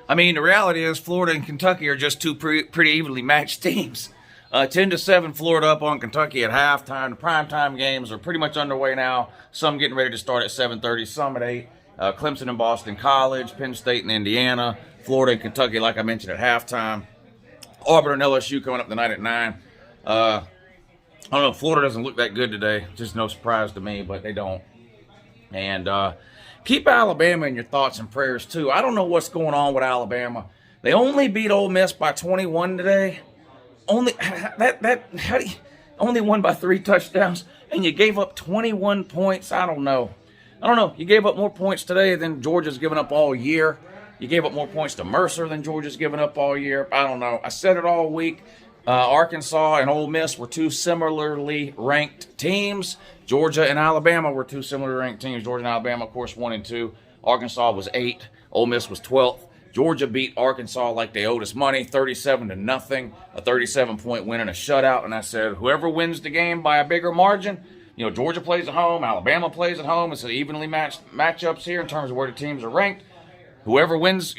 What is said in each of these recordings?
I mean, the reality is Florida and Kentucky are just two pretty evenly matched teams. 10-7 Florida up on Kentucky at halftime. The primetime games are pretty much underway now. Some getting ready to start at 7:30, some at 8. Clemson and Boston College, Penn State and Indiana, Florida and Kentucky, like I mentioned, at halftime. Auburn and LSU coming up tonight at 9. I don't know, Florida doesn't look that good today. Just no surprise to me, but they don't. And keep Alabama in your thoughts and prayers, too. I don't know what's going on with Alabama. They only beat Ole Miss by 21 today. Only won by 3 touchdowns, and you gave up 21 points. I don't know. You gave up more points today than Georgia's given up all year. You gave up more points to Mercer than Georgia's given up all year. I don't know. I said it all week. Arkansas and Ole Miss were 2 similarly ranked teams. Georgia and Alabama were 2 similarly ranked teams. Georgia and Alabama, of course, 1 and 2. Arkansas was 8. Ole Miss was 12th. Georgia beat Arkansas like they owed us money, 37-0, a 37-point win and a shutout. And I said, whoever wins the game by a bigger margin, Georgia plays at home, Alabama plays at home. It's an evenly matched matchups here in terms of where the teams are ranked. Whoever wins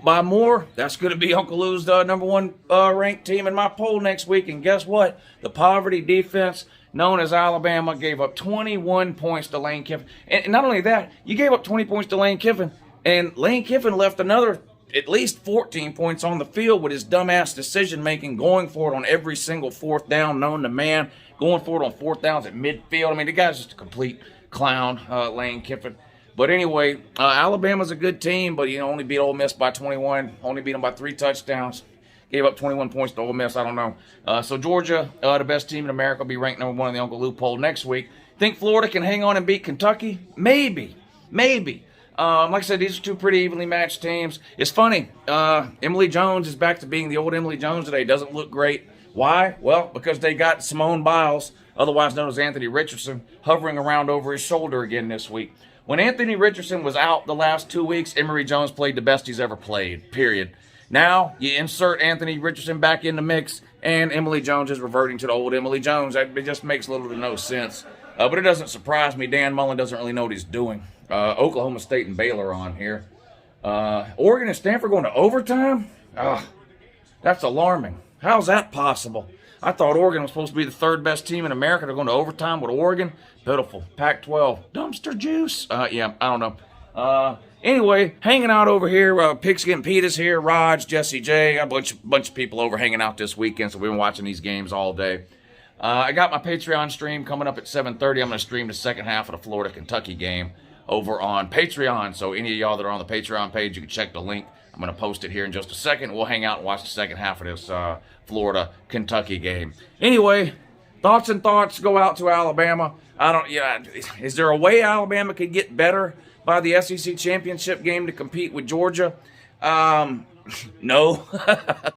by more, that's going to be UncleLou's number 1 ranked team in my poll next week. And guess what? The poverty defense known as Alabama gave up 21 points to Lane Kiffin. And not only that, you gave up 20 points to Lane Kiffin, and Lane Kiffin left another at least 14 points on the field with his dumbass decision-making, going for it on every single 4th down known to man, going for it on 4th downs at midfield. I mean, the guy's just a complete clown, Lane Kiffin. But anyway, Alabama's a good team, but only beat Ole Miss by 21, only beat them by 3 touchdowns, gave up 21 points to Ole Miss. I don't know. So Georgia, the best team in America, will be ranked number 1 in the UncleLou poll next week. Think Florida can hang on and beat Kentucky? Maybe. Like I said, these are 2 pretty evenly matched teams. It's funny. Emily Jones is back to being the old Emily Jones today. Doesn't look great. Why? Well, because they got Simone Biles, otherwise known as Anthony Richardson, hovering around over his shoulder again this week. When Anthony Richardson was out the last 2 weeks, Emory Jones played the best he's ever played, period. Now, you insert Anthony Richardson back in the mix, and Emily Jones is reverting to the old Emily Jones. It just makes little to no sense. But it doesn't surprise me. Dan Mullen doesn't really know what he's doing. Oklahoma State and Baylor on here. Oregon and Stanford going to overtime? That's alarming. How's that possible? I thought Oregon was supposed to be the 3rd best team in America. They're going to overtime with Oregon. Pitiful. Pac-12. Dumpster juice? Yeah, I don't know. Anyway, hanging out over here. Pigskin Pete is here. Raj, Jesse J. A bunch of people over hanging out this weekend, so we've been watching these games all day. I got my Patreon stream coming up at 7:30. I'm going to stream the second half of the Florida-Kentucky game over on Patreon. So any of y'all that are on the Patreon page, you can check the link. I'm going to post it here in just a second. We'll hang out and watch the second half of this Florida-Kentucky game. Anyway, thoughts go out to Alabama. Is there a way Alabama could get better by the SEC championship game to compete with Georgia? No.